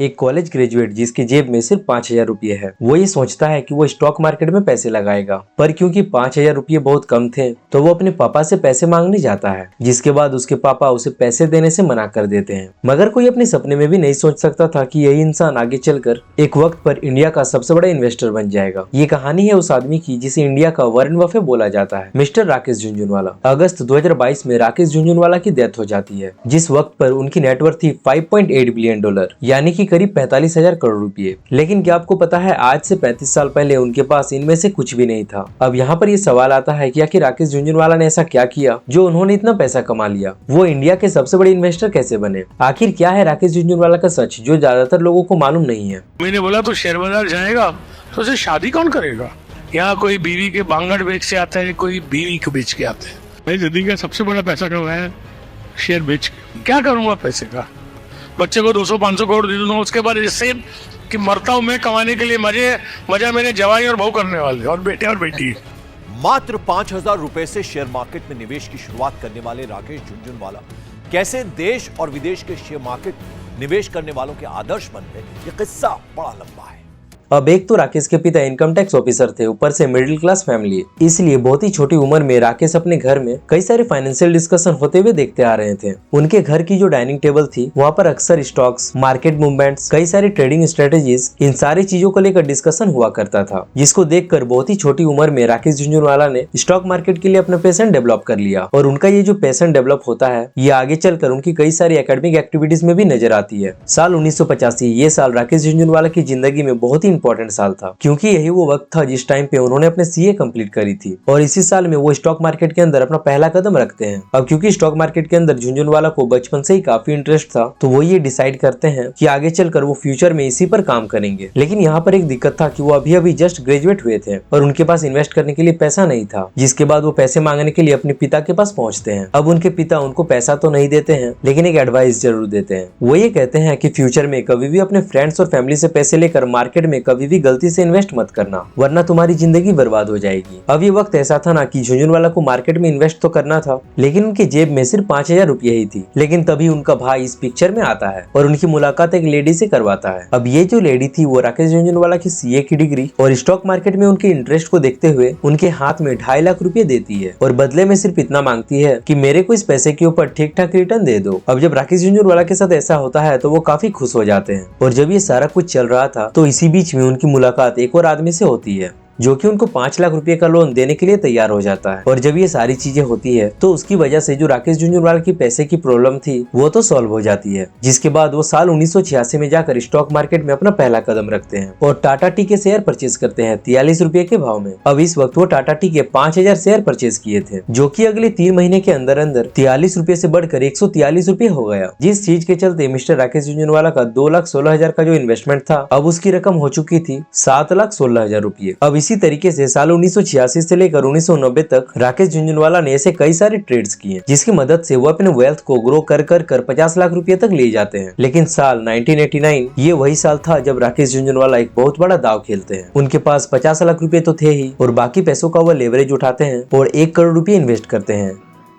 एक college graduate जिसकी जेब में सिर्फ 5,000 रुपये है, वो ये सोचता है कि वो स्टॉक मार्केट में पैसे लगाएगा, पर क्योंकि 5,000 रुपये बहुत कम थे तो वो अपने पापा से पैसे मांगने जाता है, जिसके बाद उसके पापा उसे पैसे देने से मना कर देते हैं। मगर कोई अपने सपने में भी नहीं सोच सकता था कि यही इंसान आगे चलकर एक वक्त पर इंडिया का सबसे बड़ा इन्वेस्टर बन जाएगा। ये कहानी है उस आदमी की जिसे इंडिया का वॉरेन बफेट बोला जाता है, मिस्टर राकेश झुनझुनवाला। अगस्त 2022 में राकेश झुनझुनवाला की डेथ हो जाती है, जिस वक्त पर उनकी नेटवर्थ थी $5.8 बिलियन, यानी कि करीब 45,000 करोड़ रुपए। लेकिन क्या आपको पता है आज से 35 साल पहले उनके पास इनमें से कुछ भी नहीं था। अब यहाँ पर ये सवाल आता है कि आखिर राकेश झुनझुनवाला ने ऐसा क्या किया जो उन्होंने इतना पैसा कमा लिया, वो इंडिया के सबसे बड़े इन्वेस्टर कैसे बने, आखिर क्या है राकेश झुनझुनवाला का सच जो ज्यादातर लोगों को मालूम नहीं है। मैंने बोला तो शेयर बाजार जाएगा तो उसे शादी कौन करेगा। यहाँ कोई बीवी के बांगड़ बेच के आता है, कोई बीवी को बेच के आता है। मेरी जिंदगी का सबसे बड़ा पैसा कमाया है शेयर बेच के। क्या करूंगा पैसे का, बच्चे को 200-500 करोड़ दे दूंगा, उसके बाद इससे कि मरता हूं मैं कमाने के लिए, मजा मेरे जवाई और बहू करने वाले और बेटे और बेटी। मात्र 5,000 रुपए से शेयर मार्केट में निवेश की शुरुआत करने वाले राकेश झुनझुनवाला कैसे देश और विदेश के शेयर मार्केट में निवेश करने वालों के आदर्श बन गए, ये किस्सा बड़ा लंबा है। अब एक तो राकेश के पिता इनकम टैक्स ऑफिसर थे, ऊपर से मिडिल क्लास फैमिली है, इसलिए बहुत ही छोटी उम्र में राकेश अपने घर में कई सारे फाइनेंशियल डिस्कशन होते हुए देखते आ रहे थे। उनके घर की जो डाइनिंग टेबल थी वहाँ पर अक्सर स्टॉक्स, मार्केट मूवमेंट्स, कई सारी ट्रेडिंग स्ट्रेटेजीज, इन सारी चीजों को लेकर डिस्कशन हुआ करता था, जिसको देखकर बहुत ही छोटी उम्र में राकेश झुनझुनवाला ने स्टॉक मार्केट के लिए अपना पैशन डेवलप कर लिया। और उनका ये जो पैशन डेवलप होता है ये आगे चलकर उनकी कई सारी एकेडमिक एक्टिविटीज में भी नजर आती है। साल 1985 ये साल राकेश झुनझुनवाला की जिंदगी में बहुत ही इंपॉर्टेंट साल था, क्योंकि यही वो वक्त था जिस टाइम पे उन्होंने अपने सीए कंप्लीट करी थी और इसी साल में वो स्टॉक मार्केट के अंदर अपना पहला कदम रखते हैं। अब क्योंकि स्टॉक मार्केट के अंदर झुनझुनवाला को बचपन से ही काफी इंटरेस्ट था तो वो ये डिसाइड करते हैं कि आगे चलकर वो फ्यूचर में इसी पर काम करेंगे। लेकिन यहाँ पर एक दिक्कत था कि वो अभी अभी जस्ट ग्रेजुएट हुए थे और उनके पास इन्वेस्ट करने के लिए पैसा नहीं था, जिसके बाद वो पैसे मांगने के लिए अपने पिता के पास पहुंचते हैं। अब उनके पिता उनको पैसा तो नहीं देते हैं लेकिन एक एडवाइस जरूर देते हैं। वो ये कहते हैं कि फ्यूचर में कभी भी अपने फ्रेंड्स और फैमिली से पैसे लेकर मार्केट में कभी भी गलती से इन्वेस्ट मत करना, वरना तुम्हारी जिंदगी बर्बाद हो जाएगी। अब ये वक्त ऐसा था ना कि झुनझुनवाला को मार्केट में इन्वेस्ट तो करना था लेकिन उनकी जेब में सिर्फ 5,000 रुपये ही थी। लेकिन तभी उनका भाई इस पिक्चर में आता है और उनकी मुलाकात एक लेडी से करवाता है। अब ये जो लेडी थी वो राकेश झुनझुनवाला की सीए की डिग्री और स्टॉक मार्केट में उनके इंटरेस्ट को देखते हुए उनके हाथ में 2.5 लाख रुपए देती है और बदले में सिर्फ इतना मांगती है कि मेरे को इस पैसे के ऊपर ठीक ठाक रिटर्न दे दो। अब जब राकेश झुनझुनवाला के साथ ऐसा होता है तो वो काफी खुश हो जाते हैं। और जब ये सारा कुछ चल रहा था तो इसी बीच में उनकी मुलाकात एक और आदमी से होती है जो कि उनको 5 लाख रुपए का लोन देने के लिए तैयार हो जाता है। और जब ये सारी चीजें होती है तो उसकी वजह से जो राकेश झुनझुनवाला की पैसे की प्रॉब्लम थी वो तो सॉल्व हो जाती है, जिसके बाद वो साल 1986 में जाकर स्टॉक मार्केट में अपना पहला कदम रखते हैं और टाटा टी के शेयर परचेज करते हैं 43 रुपए के भाव में। अब इस वक्त वो टाटा टी के 5,000 शेयर परचेज किए थे, जो की अगले 3 महीने के अंदर अंदर 43 रुपए से बढ़कर 143 रुपए हो गया, जिस चीज के चलते मिस्टर राकेश झुनझुनवाला का 2,16,000 का जो इन्वेस्टमेंट था अब उसकी रकम हो चुकी थी 7,16,000 रुपए। अब इसी तरीके से साल 1986 से लेकर 1990 तक राकेश झुनझुनवाला ने ऐसे कई सारे ट्रेड्स किए जिसकी मदद से वो अपने वेल्थ को ग्रो कर 50 लाख रुपए तक ले जाते हैं। लेकिन साल 1989 ये वही साल था जब राकेश झुनझुनवाला एक बहुत बड़ा दाव खेलते हैं। उनके पास 50 लाख रुपए तो थे ही और बाकी पैसों का वो लेवरेज उठाते हैं और 1 करोड़ रुपए इन्वेस्ट करते हैं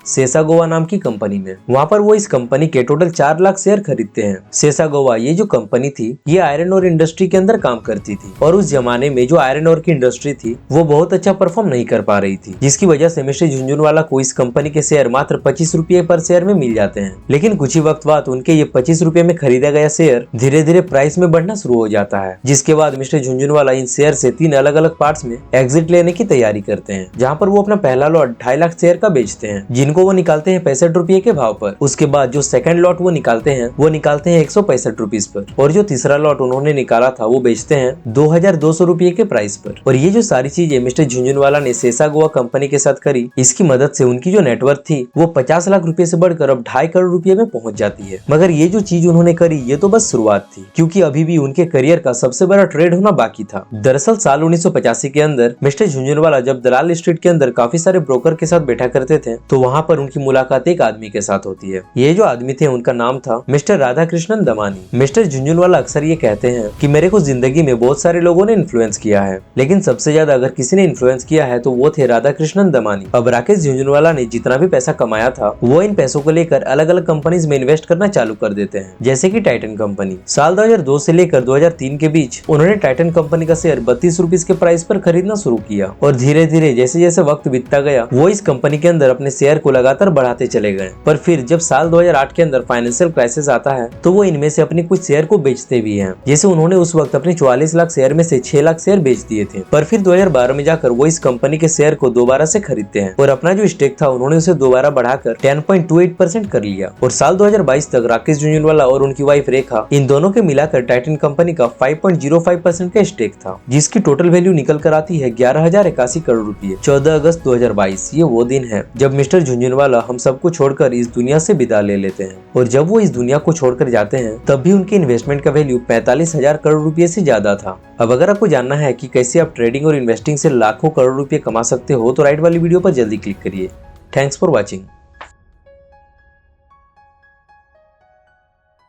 सेसागोवा नाम की कंपनी में। वहाँ पर वो इस कंपनी के टोटल 4 लाख शेयर खरीदते हैं। सेसागोवा ये जो कंपनी थी ये आयरन और इंडस्ट्री के अंदर काम करती थी और उस जमाने में जो आयरन और की इंडस्ट्री थी वो बहुत अच्छा परफॉर्म नहीं कर पा रही थी, जिसकी वजह से मिस्टर झुनझुनवाला को इस कंपनी के शेयर मात्र 25 रुपए पर शेयर में मिल जाते हैं। लेकिन कुछ ही वक्त बाद उनके ये 25 रुपए में खरीदा गया शेयर धीरे धीरे प्राइस में बढ़ना शुरू हो जाता है, जिसके बाद मिस्टर झुनझुनवाला इन शेयर से 3 अलग अलग पार्ट्स में एग्जिट लेने की तैयारी करते हैं, जहाँ पर वो अपना पहला लॉट 2.5 लाख शेयर का बेचते हैं जिनको वो निकालते हैं 65 रुपए के भाव पर। उसके बाद जो सेकंड लॉट वो निकालते हैं 165 रुपीज पर और जो तीसरा लॉट उन्होंने निकाला था वो बेचते हैं 2,200 रुपए के प्राइस पर। और ये जो सारी चीजें मिस्टर झुनझुनवाला ने सेसागोवा कंपनी के साथ करी, इसकी मदद से उनकी जो नेटवर्थ थी वो 50 लाख रुपए से बढ़कर अब 2.5 करोड़ रुपए में पहुंच जाती है। मगर ये जो चीज उन्होंने करी ये तो बस शुरुआत थी, क्योंकि अभी भी उनके करियर का सबसे बड़ा ट्रेड होना बाकी था। दरअसल साल 1985 के अंदर मिस्टर झुनझुनवाला जब दलाल स्ट्रीट के अंदर काफी सारे ब्रोकर के साथ बैठा करते थे तो वहाँ पर उनकी मुलाकात एक आदमी के साथ होती है। ये जो आदमी थे उनका नाम था मिस्टर राधाकृष्णन दमानी। मिस्टर झुनझुनवाला अक्सर ये कहते हैं कि मेरे को जिंदगी में बहुत सारे लोगों ने इन्फ्लुएंस किया है, लेकिन सबसे ज्यादा अगर किसी ने इन्फ्लुएंस किया है तो वो थे राधाकृष्णन दमानी। अब राकेश झुनझुनवाला ने जितना भी पैसा कमाया था वो इन पैसों को लेकर अलग अलग कंपनीज में इन्वेस्ट करना चालू कर देते हैं, जैसे कि टाइटन कंपनी। साल 2002 से लेकर 2003 के बीच उन्होंने टाइटन कंपनी का शेयर 32 रुपीज के प्राइस पर खरीदना शुरू किया और धीरे धीरे जैसे जैसे वक्त बीतता गया वो इस कंपनी के अंदर अपने शेयर को लगातार बढ़ाते चले गए। पर फिर जब साल 2008 के अंदर फाइनेंशियल क्राइसिस आता है तो वो इनमें से अपने कुछ शेयर को बेचते भी हैं। जैसे उन्होंने उस वक्त अपने 44 लाख शेयर में से 6 लाख शेयर बेच दिए थे। पर फिर 2012 में जाकर वो इस कंपनी के शेयर को दोबारा से खरीदते हैं और अपना जो स्टेक था उन्होंने उसे दोबारा बढ़ाकर 10.28% कर लिया। और साल 2022 तक राकेश झुनझुनवाला और उनकी वाइफ रेखा इन दोनों के मिलाकर टाइटन कंपनी का 5.05% का स्टेक था, जिसकी टोटल वैल्यू निकल कर आती है 11,081 करोड़ रुपए। 14 अगस्त 2022 ये वो दिन है जब मिस्टर झुनझुनवाला हम सबको छोड़कर इस दुनिया से विदा ले लेते हैं। और जब वो इस दुनिया को छोड़कर जाते हैं तब भी उनके इन्वेस्टमेंट का वैल्यू 45,000 करोड़ रुपए से ज्यादा था। अब अगर आपको जानना है कि कैसे आप ट्रेडिंग और इन्वेस्टिंग से लाखों करोड़ रुपए कमा सकते हो तो राइट वाली वीडियो पर जल्दी क्लिक करिए। Thanks for watching.